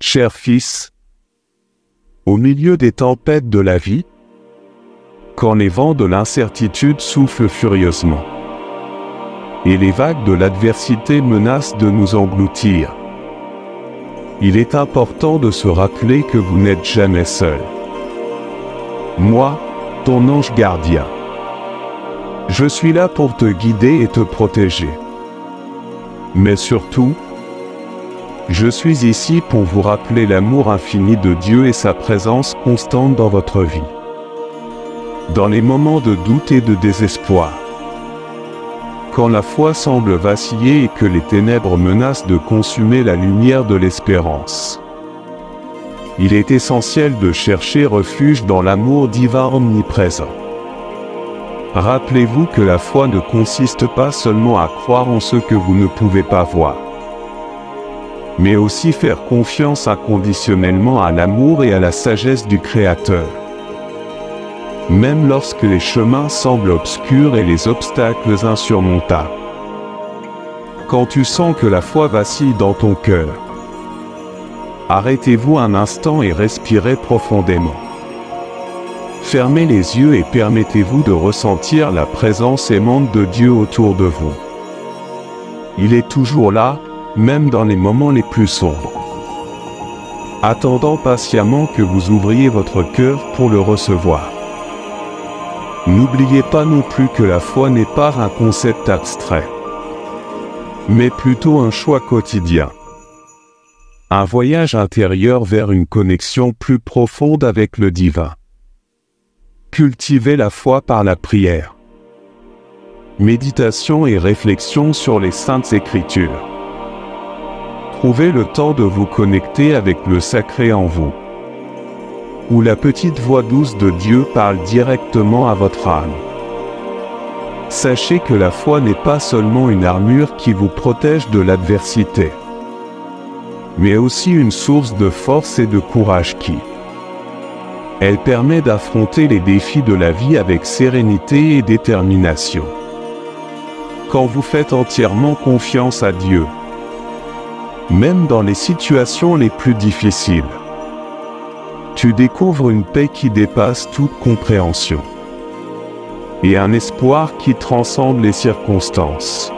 Cher fils, au milieu des tempêtes de la vie, quand les vents de l'incertitude soufflent furieusement et les vagues de l'adversité menacent de nous engloutir, il est important de se rappeler que vous n'êtes jamais seul. Moi, ton ange gardien, je suis là pour te guider et te protéger. Mais surtout, je suis ici pour vous rappeler l'amour infini de Dieu et sa présence constante dans votre vie. Dans les moments de doute et de désespoir, quand la foi semble vaciller et que les ténèbres menacent de consumer la lumière de l'espérance, il est essentiel de chercher refuge dans l'amour divin omniprésent. Rappelez-vous que la foi ne consiste pas seulement à croire en ce que vous ne pouvez pas voir, mais aussi faire confiance inconditionnellement à l'amour et à la sagesse du Créateur. Même lorsque les chemins semblent obscurs et les obstacles insurmontables. Quand tu sens que la foi vacille dans ton cœur, arrêtez-vous un instant et respirez profondément. Fermez les yeux et permettez-vous de ressentir la présence aimante de Dieu autour de vous. Il est toujours là, même dans les moments les plus sombres, attendant patiemment que vous ouvriez votre cœur pour le recevoir. N'oubliez pas non plus que la foi n'est pas un concept abstrait, mais plutôt un choix quotidien. Un voyage intérieur vers une connexion plus profonde avec le divin. Cultivez la foi par la prière. Méditation et réflexion sur les Saintes Écritures. Trouvez le temps de vous connecter avec le sacré en vous, où la petite voix douce de Dieu parle directement à votre âme. Sachez que la foi n'est pas seulement une armure qui vous protège de l'adversité, mais aussi une source de force et de courage elle permet d'affronter les défis de la vie avec sérénité et détermination. Quand vous faites entièrement confiance à Dieu, même dans les situations les plus difficiles, tu découvres une paix qui dépasse toute compréhension et un espoir qui transcende les circonstances.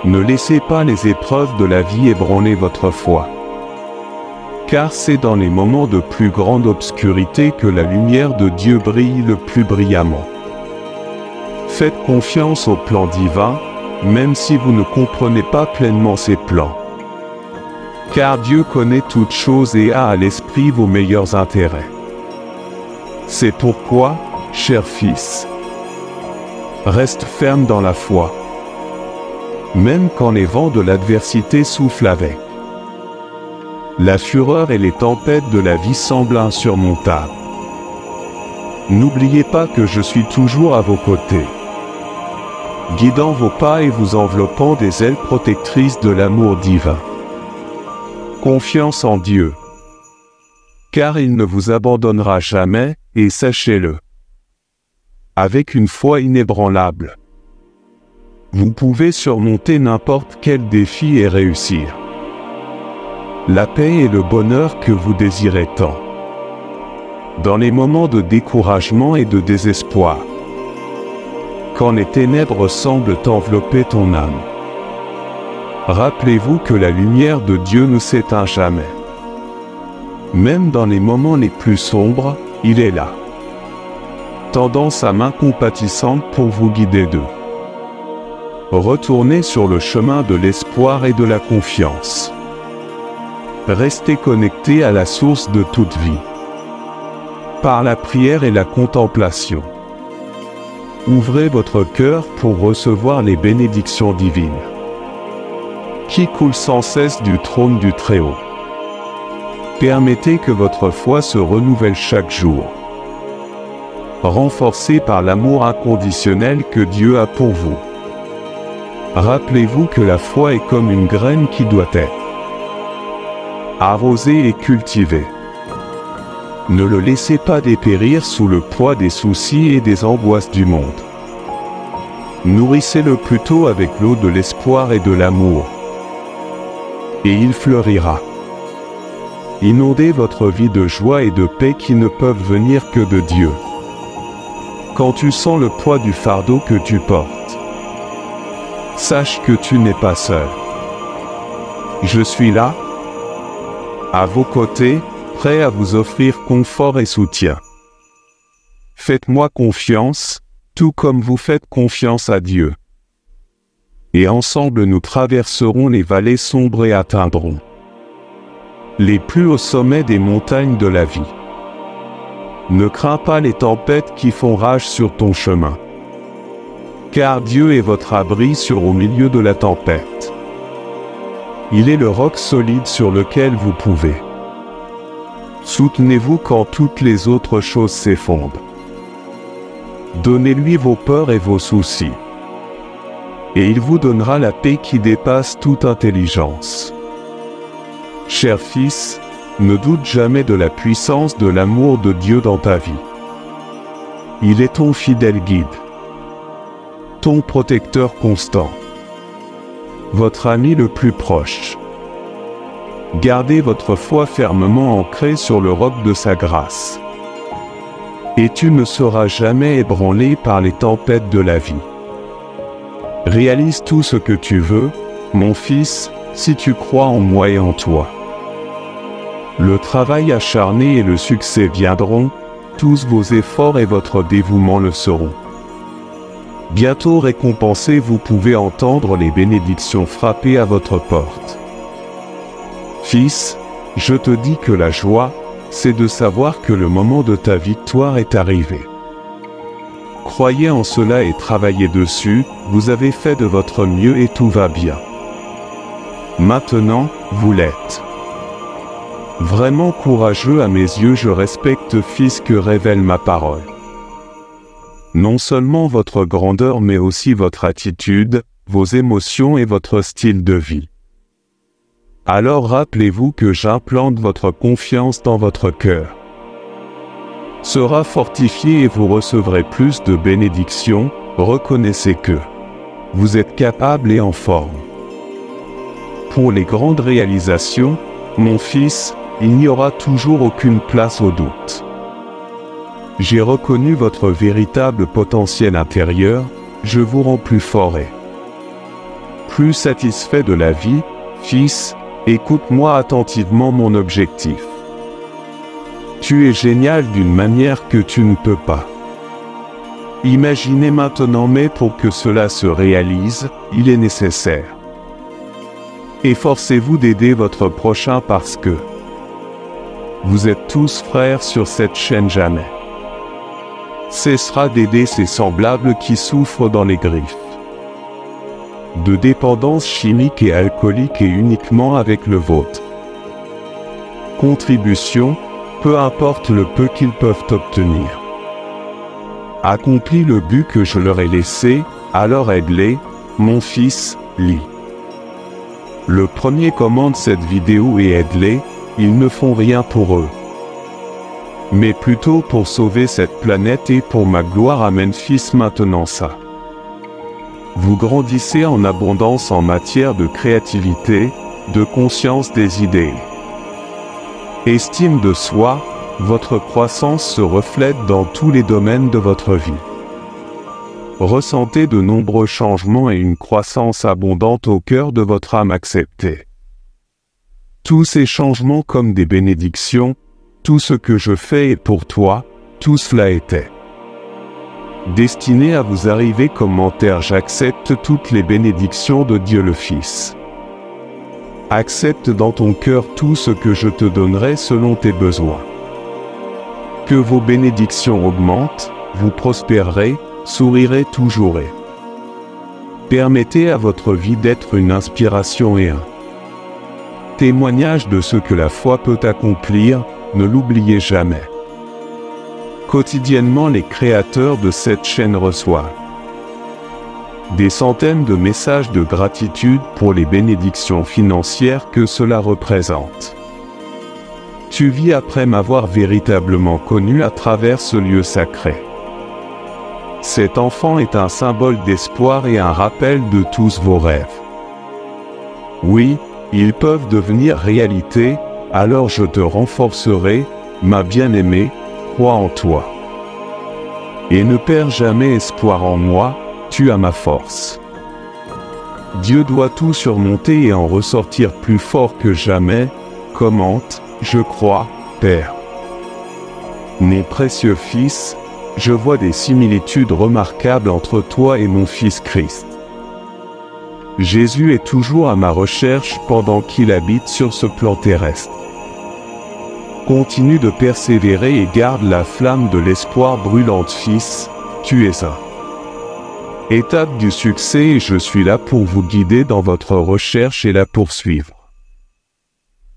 Ne laissez pas les épreuves de la vie ébranler votre foi, car c'est dans les moments de plus grande obscurité que la lumière de Dieu brille le plus brillamment. Faites confiance au plan divin, même si vous ne comprenez pas pleinement ses plans. Car Dieu connaît toutes choses et a à l'esprit vos meilleurs intérêts. C'est pourquoi, cher fils, reste ferme dans la foi, même quand les vents de l'adversité soufflent avec. La fureur et les tempêtes de la vie semblent insurmontables. N'oubliez pas que je suis toujours à vos côtés, guidant vos pas et vous enveloppant des ailes protectrices de l'amour divin. Confiance en Dieu, car il ne vous abandonnera jamais, et sachez-le, avec une foi inébranlable, vous pouvez surmonter n'importe quel défi et réussir la paix et le bonheur que vous désirez tant. Dans les moments de découragement et de désespoir, quand les ténèbres semblent envelopper ton âme, rappelez-vous que la lumière de Dieu ne s'éteint jamais. Même dans les moments les plus sombres, il est là, tendant sa main compatissante pour vous guider d'eux. Retournez sur le chemin de l'espoir et de la confiance. Restez connectés à la source de toute vie, par la prière et la contemplation. Ouvrez votre cœur pour recevoir les bénédictions divines, qui coulent sans cesse du trône du Très-Haut. Permettez que votre foi se renouvelle chaque jour, renforcée par l'amour inconditionnel que Dieu a pour vous. Rappelez-vous que la foi est comme une graine qui doit être arrosée et cultivée. Ne le laissez pas dépérir sous le poids des soucis et des angoisses du monde. Nourrissez-le plutôt avec l'eau de l'espoir et de l'amour, et il fleurira. Inondez votre vie de joie et de paix qui ne peuvent venir que de Dieu. Quand tu sens le poids du fardeau que tu portes, sache que tu n'es pas seul. Je suis là, à vos côtés, prêt à vous offrir confort et soutien. Faites-moi confiance, tout comme vous faites confiance à Dieu. Et ensemble nous traverserons les vallées sombres et atteindrons les plus hauts sommets des montagnes de la vie. Ne crains pas les tempêtes qui font rage sur ton chemin, car Dieu est votre abri au milieu de la tempête. Il est le roc solide sur lequel vous pouvez. Soutenez-vous quand toutes les autres choses s'effondrent. Donnez-lui vos peurs et vos soucis, et il vous donnera la paix qui dépasse toute intelligence. Cher fils, ne doute jamais de la puissance de l'amour de Dieu dans ta vie. Il est ton fidèle guide, ton protecteur constant, votre ami le plus proche. Gardez votre foi fermement ancrée sur le roc de sa grâce, et tu ne seras jamais ébranlé par les tempêtes de la vie. Réalise tout ce que tu veux, mon fils, si tu crois en moi et en toi. Le travail acharné et le succès viendront, tous vos efforts et votre dévouement le seront. Bientôt récompensés, vous pouvez entendre les bénédictions frapper à votre porte. Fils, je te dis que la joie, c'est de savoir que le moment de ta victoire est arrivé. Croyez en cela et travaillez dessus, vous avez fait de votre mieux et tout va bien. Maintenant, vous l'êtes. Vraiment courageux à mes yeux, je respecte, fils, que révèle ma parole. Non seulement votre grandeur mais aussi votre attitude, vos émotions et votre style de vie. Alors rappelez-vous que j'implante votre confiance dans votre cœur. Sera fortifié et vous recevrez plus de bénédictions, reconnaissez que vous êtes capable et en forme. Pour les grandes réalisations, mon fils, il n'y aura toujours aucune place au doute. J'ai reconnu votre véritable potentiel intérieur, je vous rends plus fort et plus satisfait de la vie, fils, écoute-moi attentivement mon objectif. Tu es génial d'une manière que tu ne peux pas imaginer maintenant, mais pour que cela se réalise, il est nécessaire. Efforcez-vous d'aider votre prochain parce que vous êtes tous frères sur cette chaîne. Jamais cessera d'aider ses semblables qui souffrent dans les griffes de dépendance chimique et alcoolique et uniquement avec le vôtre. Contribution, peu importe le peu qu'ils peuvent obtenir. Accomplis le but que je leur ai laissé, alors aide-les, mon fils, lis. Le premier commande cette vidéo et aide-les, ils ne font rien pour eux, mais plutôt pour sauver cette planète et pour ma gloire. Amen. Fils, maintenant ça. Vous grandissez en abondance en matière de créativité, de conscience des idées, estime de soi, votre croissance se reflète dans tous les domaines de votre vie. Ressentez de nombreux changements et une croissance abondante au cœur de votre âme. Acceptée. Tous ces changements comme des bénédictions, tout ce que je fais est pour toi, tout cela était destiné à vous arriver. Commentaire: j'accepte toutes les bénédictions de Dieu le Fils. Accepte dans ton cœur tout ce que je te donnerai selon tes besoins. Que vos bénédictions augmentent, vous prospérerez, sourirez toujours et permettez à votre vie d'être une inspiration et un témoignage de ce que la foi peut accomplir, ne l'oubliez jamais. Quotidiennement, les créateurs de cette chaîne reçoivent des centaines de messages de gratitude pour les bénédictions financières que cela représente. Tu vis après m'avoir véritablement connu à travers ce lieu sacré. Cet enfant est un symbole d'espoir et un rappel de tous vos rêves. Oui, ils peuvent devenir réalité, alors je te renforcerai, ma bien-aimée, crois en toi. Et ne perds jamais espoir en moi, tu as ma force. Dieu doit tout surmonter et en ressortir plus fort que jamais, commente, je crois, Père. Mon précieux Fils, je vois des similitudes remarquables entre toi et mon Fils Christ. Jésus est toujours à ma recherche pendant qu'il habite sur ce plan terrestre. Continue de persévérer et garde la flamme de l'espoir brûlante, Fils, tu es un. Étape du succès et je suis là pour vous guider dans votre recherche et la poursuivre.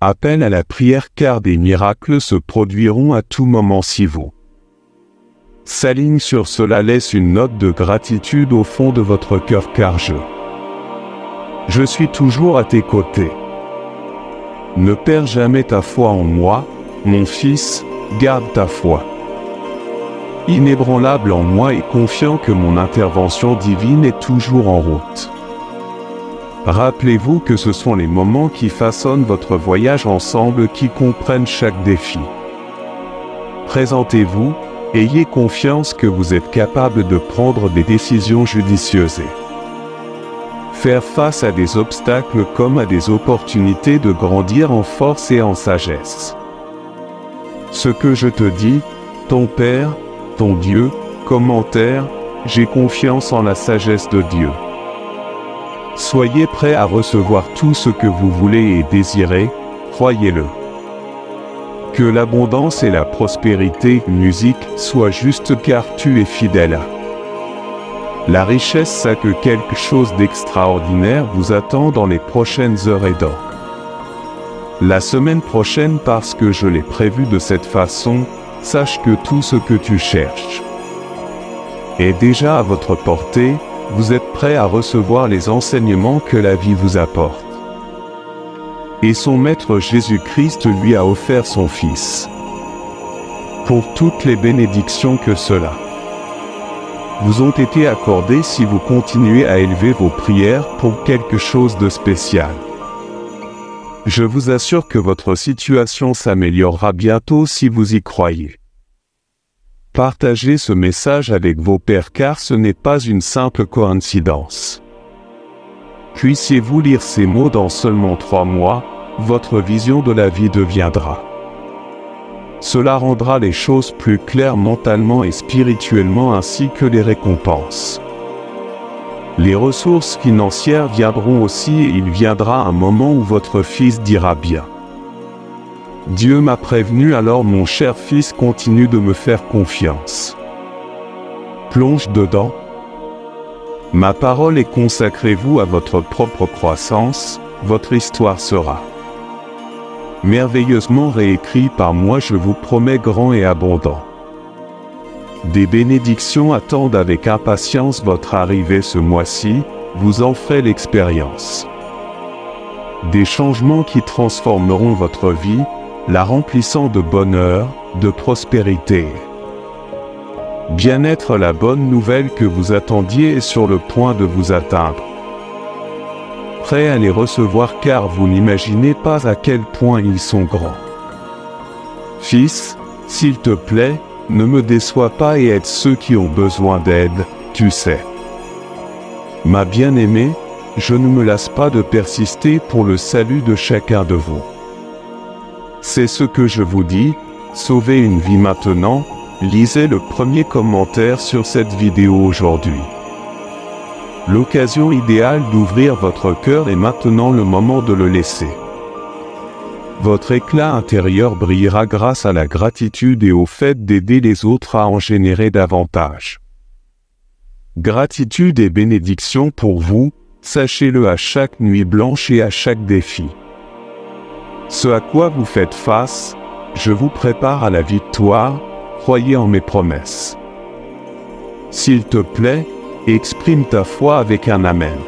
Appel à la prière car des miracles se produiront à tout moment si vous s'aligne sur cela, laisse une note de gratitude au fond de votre cœur car je suis toujours à tes côtés. Ne perds jamais ta foi en moi, mon fils, garde ta foi inébranlable en moi et confiant que mon intervention divine est toujours en route. Rappelez-vous que ce sont les moments qui façonnent votre voyage ensemble qui comprennent chaque défi. Présentez-vous, ayez confiance que vous êtes capable de prendre des décisions judicieuses et faire face à des obstacles comme à des opportunités de grandir en force et en sagesse. Ce que je te dis, ton Père, ton Dieu, commentaire, j'ai confiance en la sagesse de Dieu. Soyez prêts à recevoir tout ce que vous voulez et désirez, croyez-le. Que l'abondance et la prospérité, musique, soient justes car tu es fidèle. La richesse sait que quelque chose d'extraordinaire vous attend dans les prochaines heures et dans la semaine prochaine parce que je l'ai prévu de cette façon, sache que tout ce que tu cherches est déjà à votre portée, vous êtes prêt à recevoir les enseignements que la vie vous apporte. Et son Maître Jésus-Christ lui a offert son Fils. Pour toutes les bénédictions que cela vous ont été accordées si vous continuez à élever vos prières pour quelque chose de spécial. Je vous assure que votre situation s'améliorera bientôt si vous y croyez. Partagez ce message avec vos pairs car ce n'est pas une simple coïncidence. Puissiez-vous lire ces mots dans seulement 3 mois, votre vision de la vie deviendra. Cela rendra les choses plus claires mentalement et spirituellement ainsi que les récompenses. Les ressources financières viendront aussi et il viendra un moment où votre fils dira bien. Dieu m'a prévenu alors mon cher fils continue de me faire confiance. Plonge dedans. Ma parole est consacrez-vous à votre propre croissance, votre histoire sera merveilleusement réécrit par moi, je vous promets grand et abondant. Des bénédictions attendent avec impatience votre arrivée ce mois-ci, vous en ferez l'expérience. Des changements qui transformeront votre vie, la remplissant de bonheur, de prospérité. Bien-être, la bonne nouvelle que vous attendiez est sur le point de vous atteindre. Prêt à les recevoir car vous n'imaginez pas à quel point ils sont grands. Fils, s'il te plaît, ne me déçois pas et aide ceux qui ont besoin d'aide, tu sais. Ma bien-aimée, je ne me lasse pas de persister pour le salut de chacun de vous. C'est ce que je vous dis, sauvez une vie maintenant, lisez le premier commentaire sur cette vidéo aujourd'hui. L'occasion idéale d'ouvrir votre cœur est maintenant le moment de le laisser. Votre éclat intérieur brillera grâce à la gratitude et au fait d'aider les autres à en générer davantage. Gratitude et bénédiction pour vous, sachez-le à chaque nuit blanche et à chaque défi. Ce à quoi vous faites face, je vous prépare à la victoire, croyez en mes promesses. S'il te plaît, exprime ta foi avec un Amen.